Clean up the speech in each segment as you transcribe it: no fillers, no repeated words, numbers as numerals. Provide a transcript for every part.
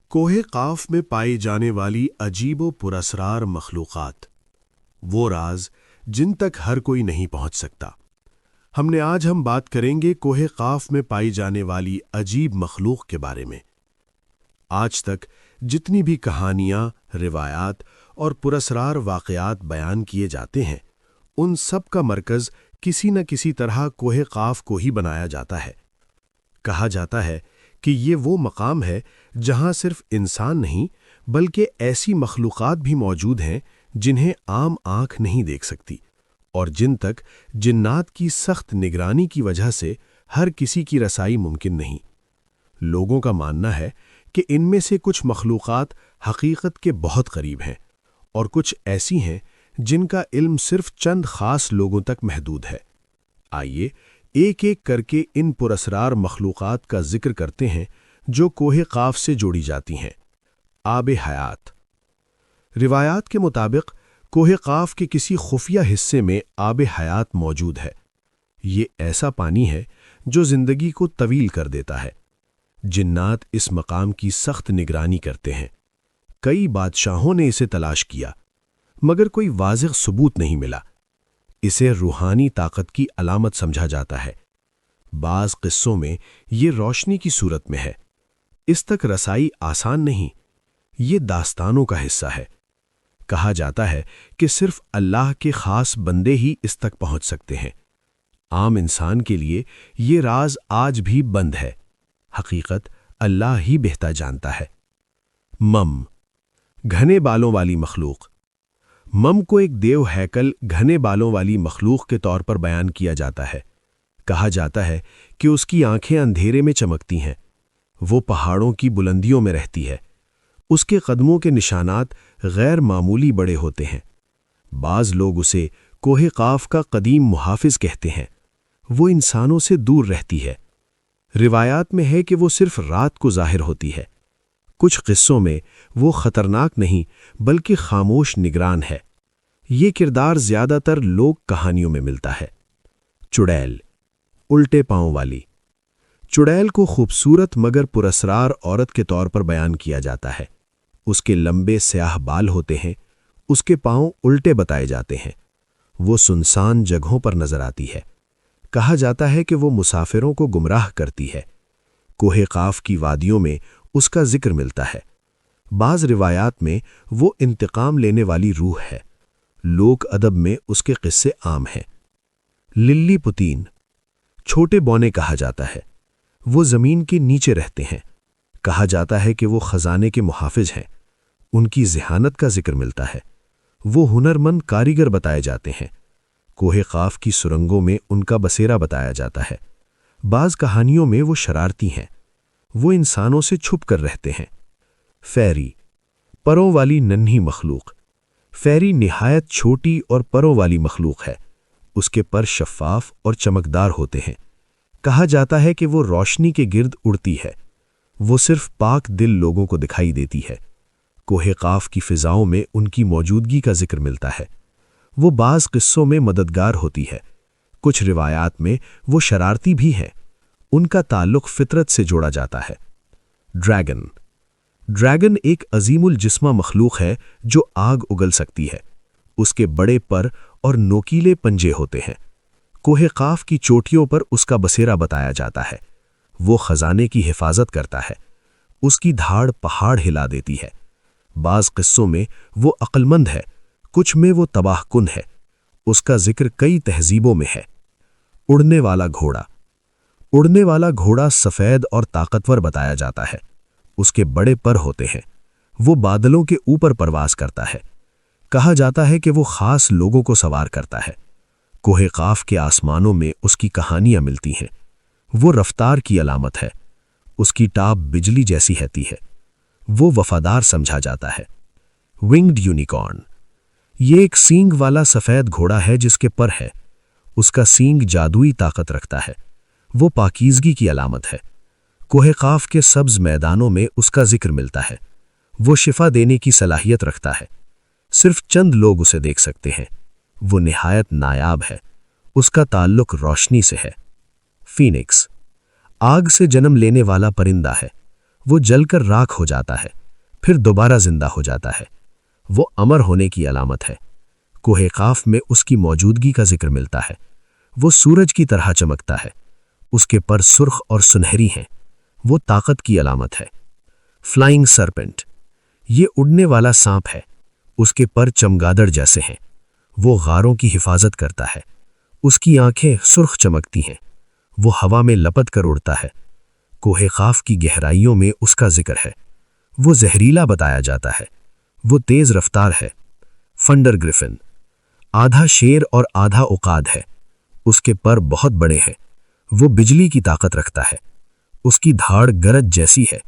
کوہ قاف میں پائی جانے والی عجیب و پراسرار مخلوقات، وہ راز جن تک ہر کوئی نہیں پہنچ سکتا۔ ہم بات کریں گے کوہ قاف میں پائی جانے والی عجیب مخلوق کے بارے میں۔ آج تک جتنی بھی کہانیاں، روایات اور پراسرار واقعات بیان کیے جاتے ہیں، ان سب کا مرکز کسی نہ کسی طرح کوہ قاف کو ہی بنایا جاتا ہے۔ کہا جاتا ہے کہ یہ وہ مقام ہے جہاں صرف انسان نہیں بلکہ ایسی مخلوقات بھی موجود ہیں جنہیں عام آنکھ نہیں دیکھ سکتی، اور جن تک جنات کی سخت نگرانی کی وجہ سے ہر کسی کی رسائی ممکن نہیں۔ لوگوں کا ماننا ہے کہ ان میں سے کچھ مخلوقات حقیقت کے بہت قریب ہیں، اور کچھ ایسی ہیں جن کا علم صرف چند خاص لوگوں تک محدود ہے۔ آئیے ایک ایک کر کے ان پراسرار مخلوقات کا ذکر کرتے ہیں جو کوہ قاف سے جوڑی جاتی ہیں۔ آب حیات۔ روایات کے مطابق کوہ قاف کے کسی خفیہ حصے میں آب حیات موجود ہے۔ یہ ایسا پانی ہے جو زندگی کو طویل کر دیتا ہے۔ جنات اس مقام کی سخت نگرانی کرتے ہیں۔ کئی بادشاہوں نے اسے تلاش کیا، مگر کوئی واضح ثبوت نہیں ملا۔ اسے روحانی طاقت کی علامت سمجھا جاتا ہے۔ بعض قصوں میں یہ روشنی کی صورت میں ہے۔ اس تک رسائی آسان نہیں، یہ داستانوں کا حصہ ہے۔ کہا جاتا ہے کہ صرف اللہ کے خاص بندے ہی اس تک پہنچ سکتے ہیں۔ عام انسان کے لیے یہ راز آج بھی بند ہے۔ حقیقت اللہ ہی بہتر جانتا ہے۔ مم، گھنے بالوں والی مخلوق۔ مم کو ایک دیو ہیکل گھنے بالوں والی مخلوق کے طور پر بیان کیا جاتا ہے۔ کہا جاتا ہے کہ اس کی آنکھیں اندھیرے میں چمکتی ہیں۔ وہ پہاڑوں کی بلندیوں میں رہتی ہے۔ اس کے قدموں کے نشانات غیر معمولی بڑے ہوتے ہیں۔ بعض لوگ اسے کوہ قاف کا قدیم محافظ کہتے ہیں۔ وہ انسانوں سے دور رہتی ہے۔ روایات میں ہے کہ وہ صرف رات کو ظاہر ہوتی ہے۔ کچھ قصوں میں وہ خطرناک نہیں بلکہ خاموش نگران ہے۔ یہ کردار زیادہ تر لوک کہانیوں میں ملتا ہے۔ چڑیل، الٹے پاؤں والی۔ چڑیل کو خوبصورت مگر پراسرار عورت کے طور پر بیان کیا جاتا ہے۔ اس کے لمبے سیاہ بال ہوتے ہیں۔ اس کے پاؤں الٹے بتائے جاتے ہیں۔ وہ سنسان جگہوں پر نظر آتی ہے۔ کہا جاتا ہے کہ وہ مسافروں کو گمراہ کرتی ہے۔ کوہ قاف کی وادیوں میں اس کا ذکر ملتا ہے۔ بعض روایات میں وہ انتقام لینے والی روح ہے۔ لوک ادب میں اس کے قصے عام ہیں۔ للی پتین، چھوٹے بونے کہا جاتا ہے۔ وہ زمین کے نیچے رہتے ہیں۔ کہا جاتا ہے کہ وہ خزانے کے محافظ ہیں۔ ان کی ذہانت کا ذکر ملتا ہے۔ وہ ہنرمند کاریگر بتائے جاتے ہیں۔ کوہ قاف کی سرنگوں میں ان کا بسیرا بتایا جاتا ہے۔ بعض کہانیوں میں وہ شرارتی ہیں۔ وہ انسانوں سے چھپ کر رہتے ہیں۔ فیری، پروں والی ننھی مخلوق۔ فیری نہایت چھوٹی اور پروں والی مخلوق ہے۔ اس کے پر شفاف اور چمکدار ہوتے ہیں۔ کہا جاتا ہے کہ وہ روشنی کے گرد اڑتی ہے۔ وہ صرف پاک دل لوگوں کو دکھائی دیتی ہے۔ کوہ قاف کی فضاؤں میں ان کی موجودگی کا ذکر ملتا ہے۔ وہ بعض قصوں میں مددگار ہوتی ہے۔ کچھ روایات میں وہ شرارتی بھی ہیں۔ ان کا تعلق فطرت سے جوڑا جاتا ہے۔ ڈریگن۔ ڈریگن ایک عظیم الجسمہ مخلوق ہے جو آگ اگل سکتی ہے۔ اس کے بڑے پر اور نوکیلے پنجے ہوتے ہیں۔ کوہ قاف کی چوٹیوں پر اس کا بسیرا بتایا جاتا ہے۔ وہ خزانے کی حفاظت کرتا ہے۔ اس کی دھاڑ پہاڑ ہلا دیتی ہے۔ بعض قصوں میں وہ عقل مند ہے، کچھ میں وہ تباہ کن ہے۔ اس کا ذکر کئی تہذیبوں میں ہے۔ اڑنے والا گھوڑا۔ اڑنے والا گھوڑا سفید اور طاقتور بتایا جاتا ہے۔ اس کے بڑے پر ہوتے ہیں۔ وہ بادلوں کے اوپر پرواز کرتا ہے۔ کہا جاتا ہے کہ وہ خاص لوگوں کو سوار کرتا ہے۔ کوہ قاف کے آسمانوں میں اس کی کہانیاں ملتی ہیں۔ وہ رفتار کی علامت ہے۔ اس کی ٹاپ بجلی جیسی رہتی ہے۔ وہ وفادار سمجھا جاتا ہے۔ ونگڈ یونیکارن۔ یہ ایک سینگ والا سفید گھوڑا ہے جس کے پر ہے۔ اس کا سینگ جادوئی طاقت رکھتا ہے۔ وہ پاکیزگی کی علامت ہے۔ کوہ قاف کے سبز میدانوں میں اس کا ذکر ملتا ہے۔ وہ شفا دینے کی صلاحیت رکھتا ہے۔ صرف چند لوگ اسے دیکھ سکتے ہیں۔ وہ نہایت نایاب ہے۔ اس کا تعلق روشنی سے ہے۔ فینکس، آگ سے جنم لینے والا پرندہ ہے۔ وہ جل کر راکھ ہو جاتا ہے، پھر دوبارہ زندہ ہو جاتا ہے۔ وہ امر ہونے کی علامت ہے۔ کوہ قاف میں اس کی موجودگی کا ذکر ملتا ہے۔ وہ سورج کی طرح چمکتا ہے، اس کے پر سرخ اور سنہری ہیں، وہ طاقت کی علامت ہے۔ فلائنگ سرپنٹ، یہ اڑنے والا سانپ ہے، اس کے پر چمگادڑ جیسے ہیں، وہ غاروں کی حفاظت کرتا ہے، اس کی آنکھیں سرخ چمکتی ہیں، وہ ہوا میں لپٹ کر اڑتا ہے۔ کوہ قاف کی گہرائیوں میں اس کا ذکر ہے، وہ زہریلا بتایا جاتا ہے، وہ تیز رفتار ہے۔ فنڈر گریفن، آدھا شیر اور آدھا عقاد ہے، اس کے پر بہت بڑے ہیں، وہ بجلی کی طاقت رکھتا ہے، اس کی دھاڑ گرج جیسی ہے،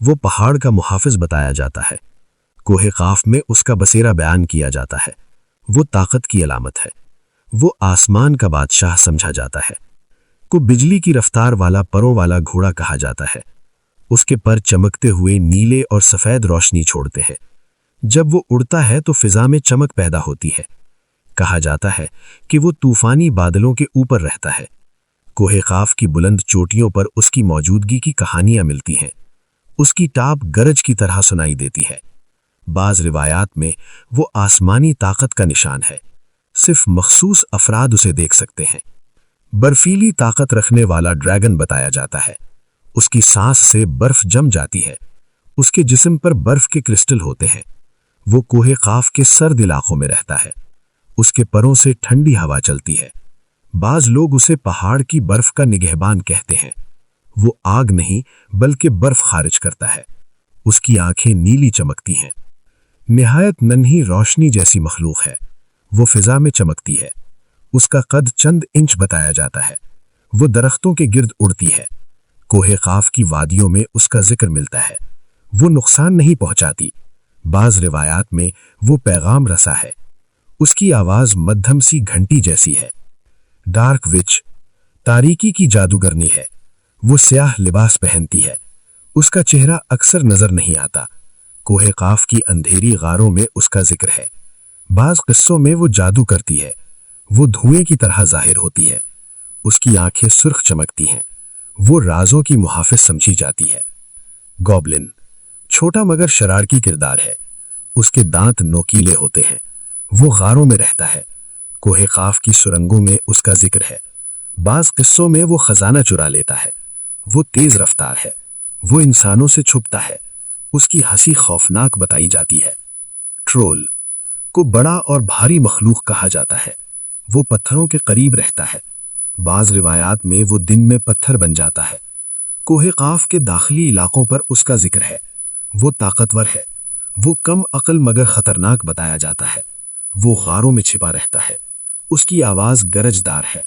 وہ پہاڑ کا محافظ بتایا جاتا ہے۔ کوہ قاف میں اس کا بسیرا بیان کیا جاتا ہے، وہ طاقت کی علامت ہے، وہ آسمان کا بادشاہ سمجھا جاتا ہے۔ کو بجلی کی رفتار والا پروں والا گھوڑا کہا جاتا ہے، اس کے پر چمکتے ہوئے نیلے اور سفید روشنی چھوڑتے ہیں، جب وہ اڑتا ہے تو فضا میں چمک پیدا ہوتی ہے۔ کہا جاتا ہے کہ وہ طوفانی بادلوں کے اوپر رہتا ہے۔ کوہ قاف کی بلند چوٹیوں پر اس کی موجودگی کی کہانیاں ملتی ہیں، اس کی ٹاپ گرج کی طرح سنائی دیتی ہے۔ بعض روایات میں وہ آسمانی طاقت کا نشان ہے، صرف مخصوص افراد اسے دیکھ سکتے ہیں۔ برفیلی طاقت رکھنے والا ڈریگن بتایا جاتا ہے، اس کی سانس سے برف جم جاتی ہے، اس کے جسم پر برف کے کرسٹل ہوتے ہیں۔ وہ کوہ قاف کے سرد علاقوں میں رہتا ہے، اس کے پروں سے ٹھنڈی ہوا چلتی ہے۔ بعض لوگ اسے پہاڑ کی برف کا نگہبان کہتے ہیں۔ وہ آگ نہیں بلکہ برف خارج کرتا ہے، اس کی آنکھیں نیلی چمکتی ہیں۔ نہایت ننھی روشنی جیسی مخلوق ہے، وہ فضا میں چمکتی ہے، اس کا قد چند انچ بتایا جاتا ہے، وہ درختوں کے گرد اڑتی ہے۔ کوہ قاف کی وادیوں میں اس کا ذکر ملتا ہے، وہ نقصان نہیں پہنچاتی، بعض روایات میں وہ پیغام رسا ہے، اس کی آواز مدھم سی گھنٹی جیسی ہے۔ ڈارک وچ، تاریکی کی جادوگرنی ہے، وہ سیاہ لباس پہنتی ہے، اس کا چہرہ اکثر نظر نہیں آتا۔ کوہ قاف کی اندھیری غاروں میں اس کا ذکر ہے، بعض قصوں میں وہ جادو کرتی ہے، وہ دھوئیں کی طرح ظاہر ہوتی ہے، اس کی آنکھیں سرخ چمکتی ہیں، وہ رازوں کی محافظ سمجھی جاتی ہے۔ گوبلن، چھوٹا مگر شرارتی کردار ہے، اس کے دانت نوکیلے ہوتے ہیں، وہ غاروں میں رہتا ہے۔ کوہ قاف کی سرنگوں میں اس کا ذکر ہے، بعض قصوں میں وہ خزانہ چرا لیتا ہے، وہ تیز رفتار ہے، وہ انسانوں سے چھپتا ہے، اس کی ہنسی خوفناک بتائی جاتی ہے۔ ٹرول کو بڑا اور بھاری مخلوق کہا جاتا ہے، وہ پتھروں کے قریب رہتا ہے، بعض روایات میں وہ دن میں پتھر بن جاتا ہے۔ کوہ قاف کے داخلی علاقوں پر اس کا ذکر ہے، وہ طاقتور ہے، وہ کم عقل مگر خطرناک بتایا جاتا ہے، وہ غاروں میں چھپا رہتا ہے، اس کی آواز گرجدار ہے۔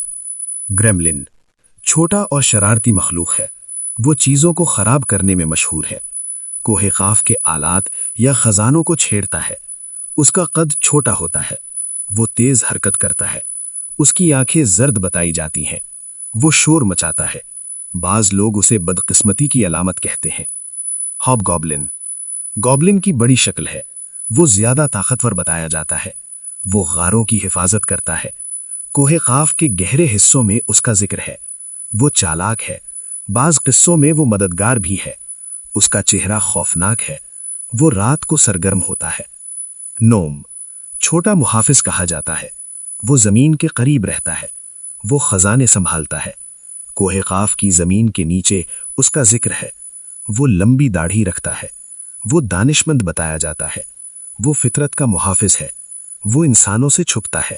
گریملن، چھوٹا اور شرارتی مخلوق ہے، وہ چیزوں کو خراب کرنے میں مشہور ہے، کوہ قاف کے آلات یا خزانوں کو چھیڑتا ہے، اس کا قد چھوٹا ہوتا ہے، وہ تیز حرکت کرتا ہے، اس کی آنکھیں زرد بتائی جاتی ہیں، وہ شور مچاتا ہے، بعض لوگ اسے بدقسمتی کی علامت کہتے ہیں۔ ہاب گوبلن، گوبلن کی بڑی شکل ہے، وہ زیادہ طاقتور بتایا جاتا ہے، وہ غاروں کی حفاظت کرتا ہے، کوہ قاف کے گہرے حصوں میں اس کا ذکر ہے، وہ چالاک ہے، بعض قصوں میں وہ مددگار بھی ہے، اس کا چہرہ خوفناک ہے، وہ رات کو سرگرم ہوتا ہے۔ نوم، چھوٹا محافظ کہا جاتا ہے، وہ زمین کے قریب رہتا ہے، وہ خزانے سنبھالتا ہے، کوہ قاف کی زمین کے نیچے اس کا ذکر ہے، وہ لمبی داڑھی رکھتا ہے، وہ دانشمند بتایا جاتا ہے، وہ فطرت کا محافظ ہے، وہ انسانوں سے چھپتا ہے۔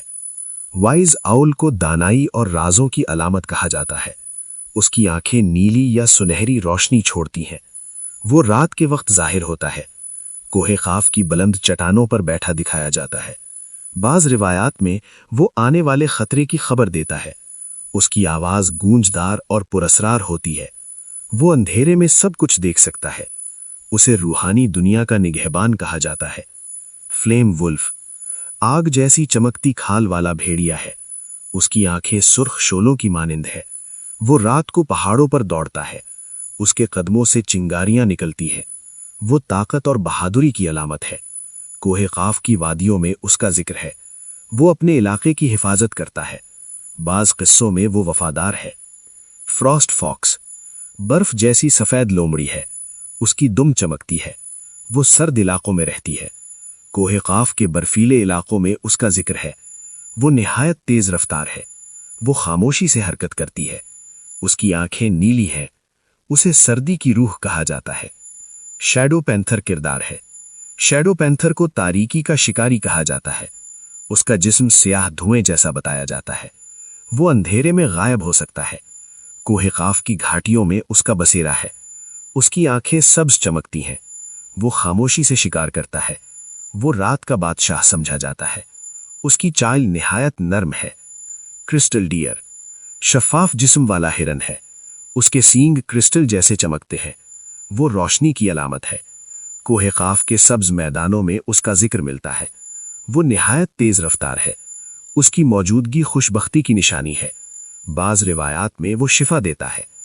وائز آؤل کو دانائی اور رازوں کی علامت کہا جاتا ہے، اس کی آنکھیں نیلی یا سنہری روشنی چھوڑتی ہیں، وہ رات کے وقت ظاہر ہوتا ہے، کوہ قاف کی بلند چٹانوں پر بیٹھا دکھایا جاتا ہے، بعض روایات میں وہ آنے والے خطرے کی خبر دیتا ہے، اس کی آواز گونجدار اور پراسرار ہوتی ہے، وہ اندھیرے میں سب کچھ دیکھ سکتا ہے، اسے روحانی دنیا کا نگہبان کہا جاتا ہے۔ فلیم ولف، آگ جیسی چمکتی کھال والا بھیڑیا ہے، اس کی آنکھیں سرخ شولوں کی مانند ہے، وہ رات کو پہاڑوں پر دوڑتا ہے، اس کے قدموں سے چنگاریاں نکلتی ہیں، وہ طاقت اور بہادری کی علامت ہے، کوہ قاف کی وادیوں میں اس کا ذکر ہے، وہ اپنے علاقے کی حفاظت کرتا ہے، بعض قصوں میں وہ وفادار ہے۔ فراسٹ فاکس، برف جیسی سفید لومڑی ہے، اس کی دم چمکتی ہے، وہ سرد علاقوں میں رہتی ہے۔ کوہ قاف کے برفیلے علاقوں میں اس کا ذکر ہے، وہ نہایت تیز رفتار ہے، وہ خاموشی سے حرکت کرتی ہے، اس کی آنکھیں نیلی ہیں، اسے سردی کی روح کہا جاتا ہے۔ شیڈو پینتھر کردار ہے۔ شیڈو پینتھر کو تاریکی کا شکاری کہا جاتا ہے، اس کا جسم سیاہ دھوئیں جیسا بتایا جاتا ہے، وہ اندھیرے میں غائب ہو سکتا ہے۔ کوہ قاف کی گھاٹیوں میں اس کا بسیرا ہے، اس کی آنکھیں سبز چمکتی ہیں، وہ خاموشی سے شکار کرتا ہے، وہ رات کا بادشاہ سمجھا جاتا ہے، اس کی چال نہایت نرم ہے۔ کرسٹل ڈیئر شفاف جسم والا ہرن ہے، اس کے سینگ کرسٹل جیسے چمکتے ہیں، وہ روشنی کی علامت ہے۔ کوہ قاف کے سبز میدانوں میں اس کا ذکر ملتا ہے، وہ نہایت تیز رفتار ہے، اس کی موجودگی خوش بختی کی نشانی ہے، بعض روایات میں وہ شفا دیتا ہے۔